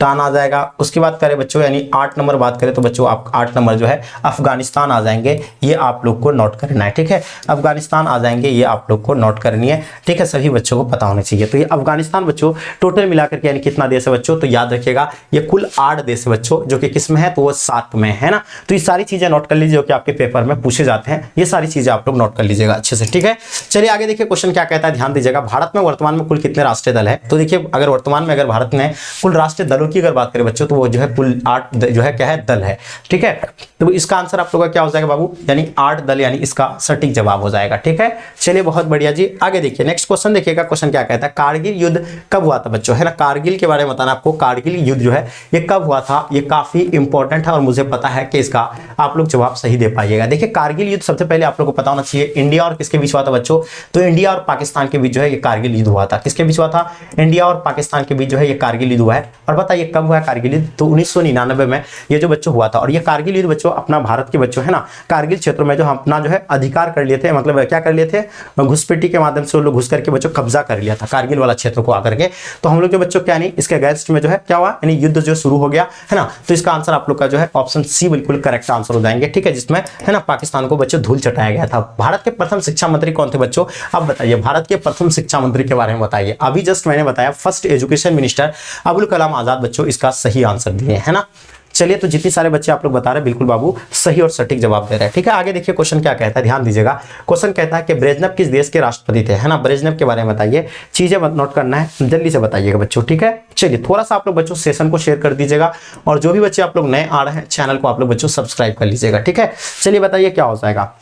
भूटान आ जाएगा। उसकी बात करें बच्चों, यानी 8 नंबर बात करें तो बच्चों आप 8 नंबर जो है अफगानिस्तान आ जाएंगे। ये आप लोग को नोट करना है। ठीक है, अफगानिस्तान आ जाएंगे, ये आप लोग को नोट करनी है। ठीक है, सभी बच्चों को पता होना चाहिए। तो ये अफगानिस्तान बच्चों टोटल मिलाकर के यानी कितना देश है बच्चों, तो याद रखिएगा ये कुल 8 देश है बच्चों, जो कि किस में है, तो वो 7 में है ना। तो ये सारी चीजें नोट कर लीजिए, जो कि आपके पेपर में पूछे जाते हैं। ये सारी चीजें आप लोग नोट कर लीजिएगा अच्छे से। ठीक है, चलिए आगे देखिए क्वेश्चन क्या कहता है, ध्यान दीजिएगा। भारत में वर्तमान में कुल कितने राष्ट्रीय दल है। तो देखिए अगर वर्तमान में अगर भारत में कुल राष्ट्रीय दलों की अगर बात करें बच्चों, तो वो जो है कुल 8 जो है क्या है, दल है। ठीक है, तो इसका आंसर आप लोगों का क्या हो जाएगा बाबू, यानी 8 दल, यानी इसका सटीक जवाब हो जाएगा। ठीक है, चलिए बहुत बढ़िया जी, आगे देखिए नेक्स्ट क्वेश्चन देखिएगा। क्वेश्चन क्या कहता है, कारगिल युद्ध कब हुआ था बच्चों, है ना। कारगिल के बारे में बताना आपको, कारगिल युद्ध जो है ये कब हुआ था, ये काफी इंपॉर्टेंट है और मुझे पता है कि इसका आप लोग जवाब सही दे पाइएगा। देखिए कारगिल युद्ध सबसे पहले आप लोग को पता होना चाहिए, इंडिया और किसके बीच हुआ था बच्चों, तो इंडिया और पाकिस्तान के बीच जो है ये कारगिल युद्ध हुआ था। किसके बीच हुआ था, इंडिया और पाकिस्तान के बीच जो है ये कारगिल युद्ध हुआ है। और बताइए कब हुआ है कारगिल युद्ध, तो 1999 में ये जो बच्चों हुआ था। और ये कारगिल युद्ध बच्चों अपना भारत के बच्चों है ना, कारगिल क्षेत्रों में जो हम अपना जो है अधिकार कर लिए थे, मतलब क्या कर लिए थे, घुसपैठी के माध्यम से वो लोग घुस करके बच्चों कब्जा कर लिया था कारगिल वाला क्षेत्र को आकर के। तो हम लोग जो बच्चों क्या नहीं, इसके अगेंस्ट में जो है क्या हुआ, यानी युद्ध जो शुरू हो गया, है ना। तो इसका आंसर आप लोग का जो है ऑप्शन सी बिल्कुल करेक्ट आंसर हो जाएंगे। ठीक है, जिसमें है ना पाकिस्तान को बच्चों धूल चटाया गया था। भारत के प्रथम शिक्षा मंत्री कौन थे बच्चों, अब बताइए भारत के प्रथम शिक्षा मंत्री के बारे में बताइए। अभी जस्ट मैंने बताया first education minister Abul Kalam Azad बच्चों इसका सही आंसर दिए, है ना। चलिए तो जितने सारे बच्चे आप लोग बता रहे हैं बिल्कुल बाबू सही और सटीक जवाब दे रहे हैं। ठीक है, आगे देखिए क्वेश्चन क्या कहता है, ध्यान दीजिएगा। क्वेश्चन कहता है कि ब्रेजनेव किस देश के राष्ट्रपति थे, है ना। ब्रेजनेव के बारे में बताइए, चीजें नोट करना है, जल्दी से बताइएगा बच्चों। ठीक है, चलिए थोड़ा सा आप लोग बच्चों सेशन को शेयर कर दीजिएगा, और जो भी बच्चे आप लोग नए आ रहे हैं चैनल को आप लोग बच्चों सब्सक्राइब कर लीजिएगा। ठीक है, चलिए बताइए क्या हो जाएगा,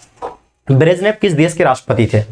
ब्रेजनेव किस देश के राष्ट्रपति थे।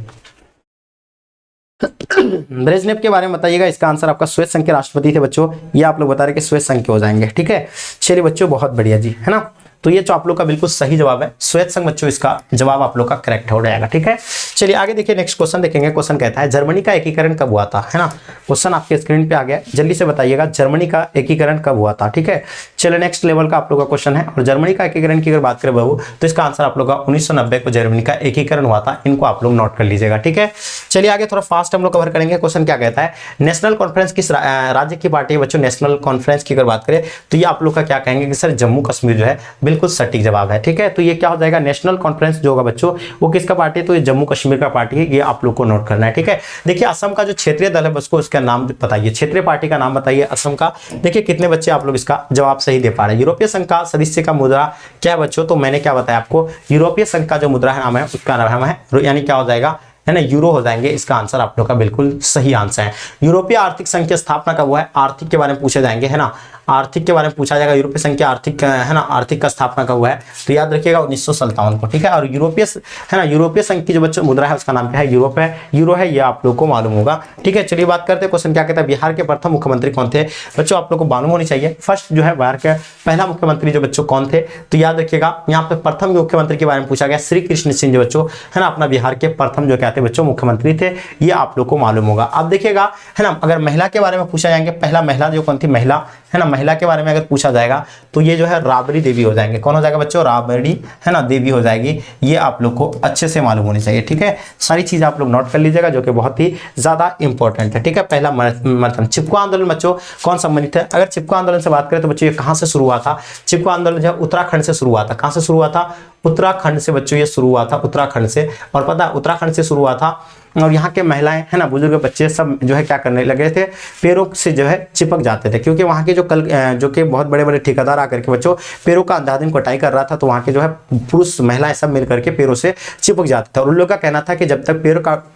ब्रेजनेव के बारे में बताइएगा, इसका आंसर आपका सोवियत संघ के राष्ट्रपति थे बच्चों। ये आप लोग बता रहे कि सोवियत संघ के हो जाएंगे। ठीक है, चलिए बच्चों बहुत बढ़िया जी, है ना। तो ये जो आप लोग का बिल्कुल सही जवाब है श्वेत संघ बच्चों, इसका जवाब आप लोग का करेक्ट हो जाएगा। ठीक है, चलिए आगे देखिए नेक्स्ट क्वेश्चन देखेंगे। क्वेश्चन कहता है जर्मनी का एकीकरण कब हुआ था, है ना। क्वेश्चन आपके स्क्रीन पे आ गया, जल्दी से बताइएगा जर्मनी का एकीकरण कब हुआ था। ठीक है, चलिए नेक्स्ट लेवल का आप लोग का क्वेश्चन है। और जर्मनी का एकीकरण की अगर बात करें बाबू, तो इसका आंसर आप लोग का 1990 को जर्मनी का एकीकरण हुआ था। इनको आप लोग नोट कर लीजिएगा। ठीक है, चलिए आगे थोड़ा फास्ट हम लोग कवर करेंगे। क्वेश्चन क्या कहता है, नेशनल कॉन्फ्रेंस किस राज्य की पार्टी है बच्चों। नेशनल कॉन्फ्रेंस की अगर बात करें तो ये आप लोग का क्या कहेंगे कि सर जम्मू कश्मीर जो है, बिल्कुल सटीक जवाब है। ठीक है, तो ये क्या हो जाएगा, नेशनल कॉन्फ्रेंस जो होगा बच्चों वो किसका पार्टी है, तो ये जम्मू कश्मीर का पार्टी है। ये आप लोग को नोट करना है। ठीक है, देखिए असम का जो क्षेत्रीय दल है उसको उसका नाम बताइए, क्षेत्रीय पार्टी का नाम बताइए असम का। देखिए कितने बच्चे आप लोग इसका जवाब सही दे पा रहे हैं। यूरोपीय संघ का सदस्य का मुद्रा क्या है बच्चों, तो मैंने क्या बताया आपको, यूरोपीय संघ का जो मुद्रा है नाम है उसका नाम है, यानी क्या हो जाएगा, है ना, यूरो हो जाएंगे। इसका आंसर आप लोग का बिल्कुल सही आंसर है। यूरोपीय आर्थिक संघ की स्थापना कब हुआ है, आर्थिक के बारे में पूछे जाएंगे, है ना, आर्थिक के बारे में पूछा जाएगा। यूरोपीय संघ की आर्थिक, है ना, आर्थिक का स्थापना कब हुआ है, तो याद रखिएगा 1957 को। ठीक है, और यूरोपीय, है ना, यूरोपीय संघ की जो बच्चों मुद्रा है उसका नाम क्या है, यूरोप है, यूरो है, ये आप लोग को मालूम होगा। ठीक है, चलिए बात करते हैं। क्वेश्चन क्या कहता है, बिहार के प्रथम मुख्यमंत्री कौन थे बच्चों, आप लोग को मालूम होनी चाहिए। फर्स्ट जो है बिहार के पहला मुख्यमंत्री जो बच्चों कौन थे, तो याद रखिएगा यहाँ पे प्रथम मुख्यमंत्री के बारे में पूछा गया, श्री कृष्ण सिंह जो बच्चों, है ना, अपना बिहार के प्रथम जो कहते हैं बच्चों मुख्यमंत्री थे, ये आप लोग को मालूम होगा। अब देखिएगा, है ना, अगर महिला के बारे में पूछा जाएंगे, पहला महिला जो कौन थी, महिला, है ना, महिला के बारे में अगर पूछा जाएगा तो ये जो है राबड़ी देवी हो जाएंगे। कौन हो जाएगा बच्चों, राबड़ी, है ना, देवी हो जाएगी। ये आप लोग को अच्छे से मालूम होनी चाहिए। ठीक है, सारी चीज आप लोग नोट कर लीजिएगा जो कि बहुत ही ज्यादा इंपॉर्टेंट है। ठीक है, पहला मतलब चिपको आंदोलन बच्चों कौन संबंधित है। अगर चिपको आंदोलन से बात करें तो बच्चों ये कहां से शुरू हुआ था, चिपको आंदोलन जो है उत्तराखंड से शुरू हुआ था। कहां से शुरू हुआ था, उत्तराखंड से बच्चों ये शुरू हुआ था, उत्तराखंड से। और पता उत्तराखंड से शुरू हुआ था, और यहाँ के महिलाएं, है ना, बुजुर्ग बच्चे सब जो है क्या करने लगे थे, पेड़ों से जो है चिपक जाते थे। क्योंकि वहाँ के जो कि बहुत बड़े बड़े ठेकेदार आकर के बच्चों पेड़ों का अंधाधुंध कटाई कर रहा था, तो वहाँ के जो है पुरुष महिलाएं सब मिल करके पेड़ों से चिपक जाते थे। और उन लोगों का कहना था कि जब तक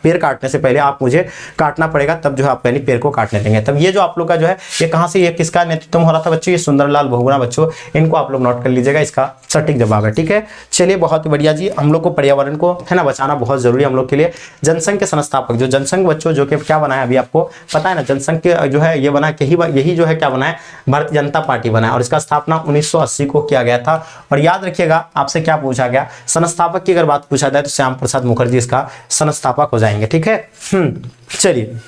पेड़ काटने से पहले आप मुझे काटना पड़ेगा, तब जो है आप पेड़ को काटने देंगे। तब ये जो आप लोग का जो है ये कहाँ से, ये किसका नेतृत्व हो रहा था बच्चों, ये सुंदरलाल बहुगुणा बच्चों। इनको आप लोग नोट कर लीजिएगा, इसका सटीक जवाब है। ठीक है, चलिए बहुत बढ़िया जी। हम लोग को पर्यावरण को, है ना, बचाना बहुत जरूरी है हम लोग के लिए। जनसंघ के संस्थापक जो जनसंघ बच्चों जो कि क्या बनाया, अभी आपको पता है ना, जनसंघ के जो है ये बना यही जो है क्या बनाया, भारतीय जनता पार्टी बनाया। और इसका स्थापना 1980 को किया गया था। और याद रखिएगा आपसे क्या पूछा गया, संस्थापक की अगर बात पूछा जाए तो श्याम प्रसाद मुखर्जी इसका संस्थापक हो जाएंगे। ठीक है, चलिए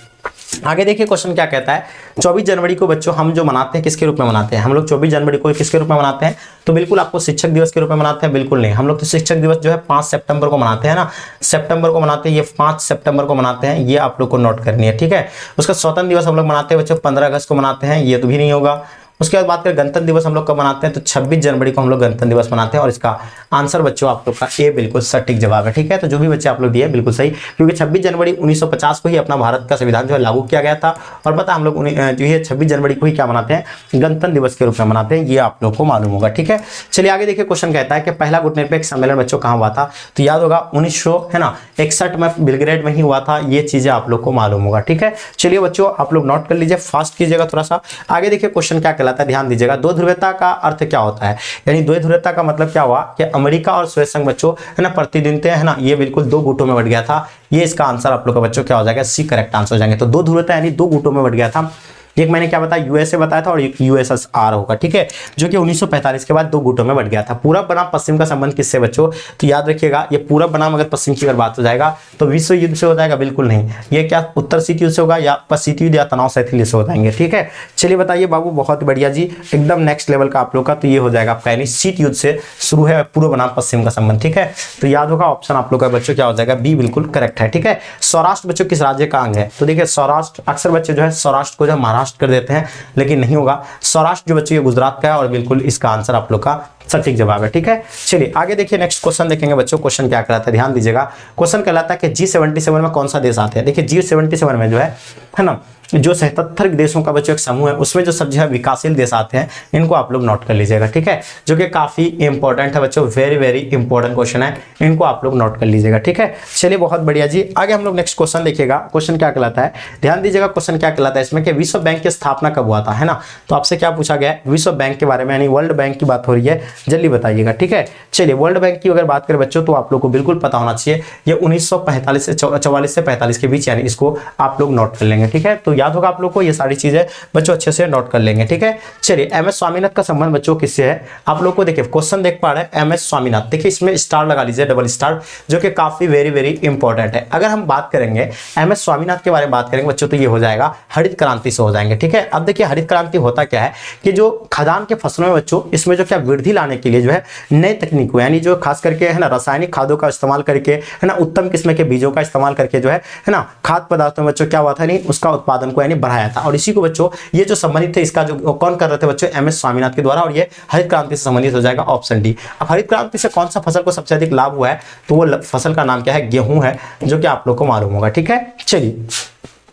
आगे देखिए क्वेश्चन क्या कहता है। 24 जनवरी को बच्चों हम जो मनाते हैं किसके रूप में मनाते हैं, हम लोग 24 जनवरी को किसके रूप में मनाते हैं, तो बिल्कुल आपको शिक्षक दिवस के रूप में मनाते हैं, बिल्कुल नहीं। हम लोग तो शिक्षक दिवस जो है 5 सितंबर को मनाते हैं ना, सितंबर को मनाते हैं, ये 5 सितंबर को मनाते हैं, ये आप लोग को नोट करनी है। ठीक है, उसका स्वतंत्र दिवस हम लोग मनाते हैं बच्चों 15 अगस्त को मनाते हैं, ये तो भी नहीं होगा। उसके बाद बात करें गणतंत्र दिवस हम लोग कब मनाते हैं, तो 26 जनवरी को हम लोग गणतंत्र दिवस मनाते हैं। और इसका आंसर बच्चों आप लोग का ए बिल्कुल सटीक जवाब है। ठीक है, तो जो भी बच्चे आप लोग दिए बिल्कुल सही, क्योंकि 26 जनवरी 1950 को ही अपना भारत का संविधान जो है लागू किया गया था। और पता हम लोग जो है 26 जनवरी को ही क्या मनाते हैं, गणतंत्र दिवस के रूप में मनाते हैं, ये आप लोग को मालूम होगा। ठीक है, चलिए आगे देखिए क्वेश्चन कहता है कि पहला गुटनिरपेक्ष सम्मेलन बच्चों कहाँ हुआ था, तो याद होगा 1961 में बेलग्रेड में ही हुआ था। ये चीजें आप लोग को मालूम होगा। ठीक है, चलिए बच्चों आप लोग नोट कर लीजिए, फास्ट कीजिएगा थोड़ा सा। आगे देखिए क्वेश्चन क्या कहलाता है, ध्यान दीजिएगा। दो ध्रुवता का अर्थ क्या होता है, यानी दो ध्रुवता का मतलब क्या हुआ कि अमेरिका और स्वेत संघ बच्चों, है ना, प्रतिदिन थे, है ना, ये बिल्कुल 2 गुटों में बट गया था। ये इसका आंसर आप लोग का बच्चों क्या हो जाएगा, सी करेक्ट आंसर हो जाएंगे। तो दो ध्रुवता यानी 2 गुटों में बट गया था। एक मैंने क्या बताया, यूएसए बताया था और एक यूएसएसआर होगा। ठीक है, जो कि 1945 के बाद 2 गुटों में बट गया था। पूरब बनाम पश्चिम का संबंध किससे बच्चों, तो याद रखिएगा ये पूरब बनाम अगर पश्चिम की अगर बात हो जाएगा तो विश्व युद्ध से हो जाएगा, बिल्कुल नहीं। ये क्या उत्तर शीत युद्ध से होगा या शीत युद्ध या तनाव शैथिल्य से हो जाएंगे। ठीक है, चलिए बताइए बाबू, बहुत बढ़िया जी, एकदम नेक्स्ट लेवल का आप लोग का। तो ये हो जाएगा आपका यानी शीत युद्ध से शुरू है, पूर्व बनाम पश्चिम का संबंध। ठीक है, तो याद होगा ऑप्शन आप लोग का बच्चों क्या हो जाएगा, बी बिल्कुल करेक्ट है। ठीक है, सौराष्ट्र बच्चों किस राज्य का अंग है, तो देखिए सौराष्ट्र, अक्सर बच्चे जो है सौराष्ट्र को जो महाराष्ट्र कर देते हैं, लेकिन नहीं होगा। सौराष्ट्र जो बच्चों ये गुजरात का है, और बिल्कुल इसका आंसर आप लोग का सटीक जवाब है। ठीक है, चलिए आगे देखिए नेक्स्ट क्वेश्चन देखेंगे बच्चों। क्वेश्चन क्या कहलाता है, ध्यान दीजिएगा। क्वेश्चन कहलाता है कि G77 में कौन सा देश आते हैं। देखिए G77 में जो है ना, जो 77 देशों का बच्चों एक समूह है, उसमें जो सब जो है विकासशील देश आते हैं, इनको आप लोग नोट कर लीजिएगा। ठीक है, जो कि काफी इंपॉर्टेंट है बच्चों, वेरी वेरी इंपॉर्टेंट क्वेश्चन है, इनको आप लोग नोट कर लीजिएगा। ठीक है, चलिए बहुत बढ़िया जी। आगे हम लोग नेक्स्ट क्वेश्चन देखिएगा। क्वेश्चन क्या कहलाता है, ध्यान दीजिएगा। क्वेश्चन क्या कहलाता है इसमें कि विश्व बैंक की स्थापना कब हुआ था, है ना। तो आपसे क्या पूछा गया है, विश्व बैंक के बारे में, यानी वर्ल्ड बैंक की बात हो रही है, जल्दी बताइएगा। ठीक है, चलिए वर्ल्ड बैंक की अगर बात करें बच्चों तो आप लोग को बिल्कुल पता होना चाहिए, ये 1945 से 44 से 45 के बीच, यानी इसको आप लोग नोट कर लेंगे। ठीक है, तो याद होगा आप लोग को, ये सारी चीजें बच्चों अच्छे से नोट कर लेंगे, ठीक है। चलिए MS स्वामीनाथन का संबंध बच्चों किससे है, आप लोग को देखिए क्वेश्चन देख पा रहे हैं MS स्वामीनाथन, देखिए इसमें स्टार लगा लीजिए, डबल स्टार, जो कि काफी वेरी वेरी इंपॉर्टेंट है। अगर हम बात करेंगे MS स्वामीनाथन के बारे में बात करेंगे बच्चों, तो ये हो जाएगा हरित क्रांति से हो जाएंगे, ठीक है। अब देखिए हरित क्रांति होता क्या है कि जो खदान के फसलों में बच्चों, इसमें जो क्या वृद्धि लाने के लिए जो है नए तकनीकों, यानी जो खास करके है ना रासायनिक खादों का इस्तेमाल करके, है ना उत्तम किस्म के बीजों का इस्तेमाल करके जो है ना खाद्य पदार्थों में बच्चों क्या हुआ था, नहीं उसका उत्पादन को यानी बढ़ाया था। और इसी को बच्चों ये जो संबंधित थे, इसका जो कौन कर रहे थे बच्चों, MS स्वामीनाथन के द्वारा, और ये हरित क्रांति से संबंधित हो जाएगा, ऑप्शन डी। अब हरित क्रांति से कौन सा फसल को सबसे अधिक लाभ हुआ है, तो वो फसल का नाम क्या है, गेहूं है, जो कि आप लोग को मालूम होगा, ठीक है। चलिए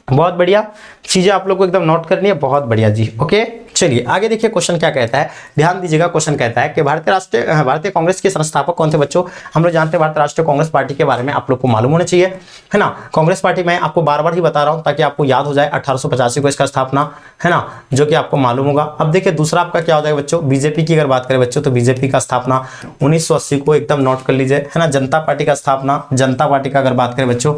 बहुत बढ़िया चीजें आप लोग को एकदम नोट करनी है, बहुत बढ़िया जी, ओके। चलिए आगे देखिए क्वेश्चन क्या कहता है, ध्यान दीजिएगा। क्वेश्चन कहता है कि भारतीय कांग्रेस के संस्थापक कौन थे बच्चों, हम लोग जानते हैं भारतीय राष्ट्रीय कांग्रेस पार्टी के बारे में आप लोग को मालूम होना चाहिए, है ना। कांग्रेस पार्टी मैं आपको बार बार ही बता रहा हूं ताकि आपको याद हो जाए, 1885 को इसका स्थापना, है ना, जो कि आपको मालूम होगा। अब देखिए दूसरा आपका क्या हो जाएगा बच्चों, बीजेपी की अगर बात करें बच्चों, तो बीजेपी का स्थापना 1980 को एकदम नोट कर लीजिए, है ना। जनता पार्टी का स्थापना, जनता पार्टी का अगर बात करें बच्चों,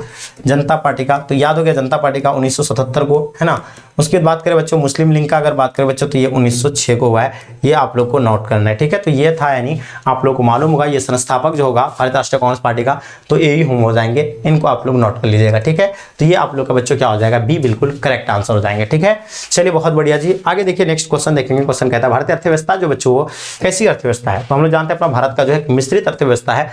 जनता पार्टी का तो याद हो गया, जनता पार्टी का 1977 को, है ना। उसके बाद बात करें बच्चों मुस्लिम लीग का अगर बात करें बच्चों, तो ये 1906 को हुआ है, ये आप लोग को नोट करना है, ठीक है। तो ये था, यानी आप लोग को मालूम होगा ये संस्थापक जो होगा भारतीय राष्ट्रीय कांग्रेस पार्टी का, तो ये ही हम हो जाएंगे, इनको आप लोग नोट कर लीजिएगा, ठीक है। तो ये आप लोग का बच्चों क्या हो जाएगा, बी बिल्कुल करेक्ट आंसर हो जाएंगे, ठीक है। चलिए बहुत बढ़िया जी, आगे देखिए नेक्स्ट क्वेश्चन देखेंगे। क्वेश्चन कहता है भारतीय अर्थव्यवस्था जो बच्चों वो कैसी अर्थव्यवस्था है, तो हम लोग जानते हैं अपना भारत का जो है मिश्रित अर्थव्यवस्था है,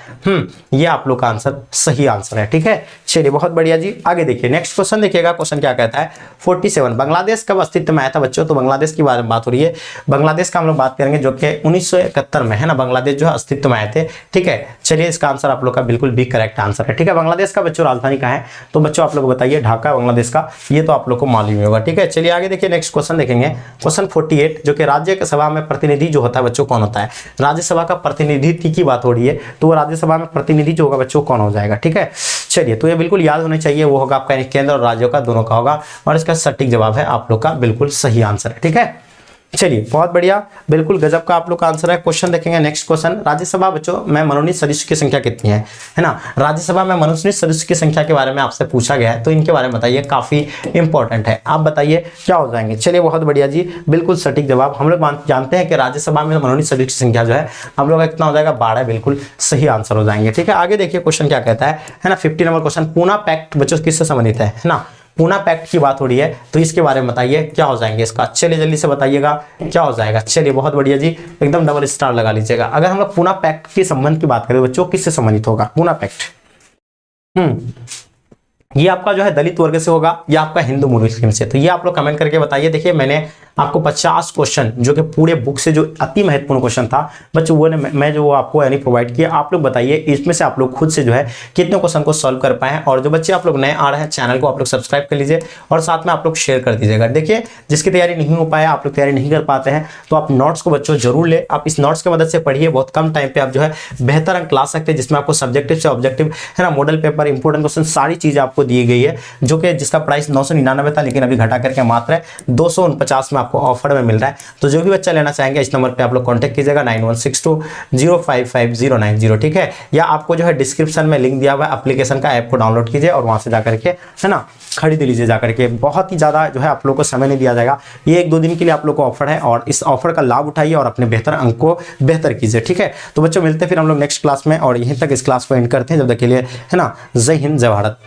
ये आप लोग का आंसर सही आंसर है, ठीक है। चलिए बहुत बढ़िया जी, आगे देखिए नेक्स्ट क्वेश्चन देखिएगा। क्वेश्चन क्या कहता है, 47 बांग्लादेश कब अस्तित्व में आया था बच्चों, तो बांग्लादेश की बारे में बात हो रही है। बांग्लादेश का हम लोग बात करेंगे जो कि 1971 में, है ना, बांग्लादेश जो है अस्तित्व में आए थे, ठीक है। चलिए इसका आंसर आप लोग का बिल्कुल भी करेक्ट आंसर है, ठीक है। बांग्लादेश का बच्चों राजधानी कहाँ है, तो बच्चों आप लोग बताइए, ढाका बांग्लादेश का, ये तो आप लोग को मालूम होगा, ठीक है। चलिए आगे देखिए नेक्स्ट क्वेश्चन देखेंगे। क्वेश्चन 48 जो कि राज्यसभा में प्रतिनिधि जो होता है बच्चों कौन होता है, राज्यसभा का प्रतिनिधित्व की बात हो रही है, तो वो राज्यसभा में प्रतिनिधि जो होगा बच्चों कौन हो जाएगा, ठीक है। चलिए तो ये बिल्कुल याद होना चाहिए, वो होगा आपका केंद्र और राज्यों का दोनों का होगा, और इसका सटीक जवाब है आप लोग का बिल्कुल सही आंसर है, ठीक है। चलिए बहुत बढ़िया, बिल्कुल गजब का आप लोग का आंसर है। क्वेश्चन देखेंगे नेक्स्ट क्वेश्चन, राज्यसभा बच्चों में मनोनीत सदस्य की संख्या कितनी है ना। राज्यसभा में मनोनीत सदस्य की संख्या के बारे में आपसे पूछा गया है, तो इनके बारे में बताइए, काफी इंपॉर्टेंट है, आप बताइए क्या हो जाएंगे। चलिए बहुत बढ़िया जी, बिल्कुल सटीक जवाब। हम लोग जानते हैं कि राज्यसभा में मनोनीत सदस्य की संख्या जो है हम लोग का कितना हो जाएगा, 12, बिल्कुल सही आंसर हो जाएंगे, ठीक है। आगे देखिए क्वेश्चन क्या कहता है ना, 50 नंबर क्वेश्चन, पूना पैक्ट बच्चों किससे संबंधित है ना, पूना पैक्ट की बात हो रही है, तो इसके बारे में बताइए क्या हो जाएंगे इसका, चलिए जल्दी से बताइएगा क्या हो जाएगा। चलिए बहुत बढ़िया जी, एकदम डबल स्टार लगा लीजिएगा। अगर हम लोग पूना पैक्ट के संबंध की बात करें बच्चों, किससे संबंधित होगा पूना पैक्ट, ये आपका जो है दलित वर्ग से होगा या आपका हिंदू मुस्लिम से, तो ये आप लोग कमेंट करके बताइए। देखिए मैंने आपको 50 क्वेश्चन जो कि पूरे बुक से जो अति महत्वपूर्ण क्वेश्चन था बच्चों, वो मैं जो आपको यानी प्रोवाइड किया, आप लोग बताइए इसमें से आप लोग खुद से जो है कितने क्वेश्चन को सॉल्व कर पाए। और जो बच्चे आप लोग नए आ रहे हैं, चैनल को आप लोग सब्सक्राइब कर लीजिए और साथ में आप लोग शेयर कर दीजिएगा। देखिए जिसकी तैयारी नहीं हो पाया, आप लोग तैयारी नहीं कर पाते हैं, तो आप नोट्स को बच्चों जरूर ले, आप इस नोट्स की मदद से पढ़िए, बहुत कम टाइम पे आप जो है बेहतर अंक ला सकते हैं, जिसमें आपको सब्जेक्टिव से ऑब्जेक्टिव, है ना, मॉडल पेपर, इंपोर्टेंट क्वेश्चन, सारी चीजें आपको दी गई है, जो कि जिसका प्राइस 999 था, लेकिन अभी घटा करके मात्र 249 में आपको ऑफर में मिल रहा है। तो जो भी बच्चा लेना चाहेंगे इस नंबर पे आप लोग कांटेक्ट कीजिएगा 9162055090, ठीक है। या आपको जो है डिस्क्रिप्शन में लिंक दिया हुआ है एप्लीकेशन का, ऐप को डाउनलोड कीजिए और वहां से जाकर के, है ना, खरीद लीजिए जाकर के। बहुत ही ज्यादा जो है आप लोग को समय नहीं दिया जाएगा, ये 1-2 दिन के लिए आप लोग को ऑफर है, और इस ऑफर का लाभ उठाइए और अपने बेहतर अंक को बेहतर कीजिए, ठीक है। तो बच्चों मिलते हैं फिर हम लोग नेक्स्ट क्लास में, और यहीं तक इस क्लास को एंड करते हैं। जब तक के लिए, है ना, जय हिंद जय भारत।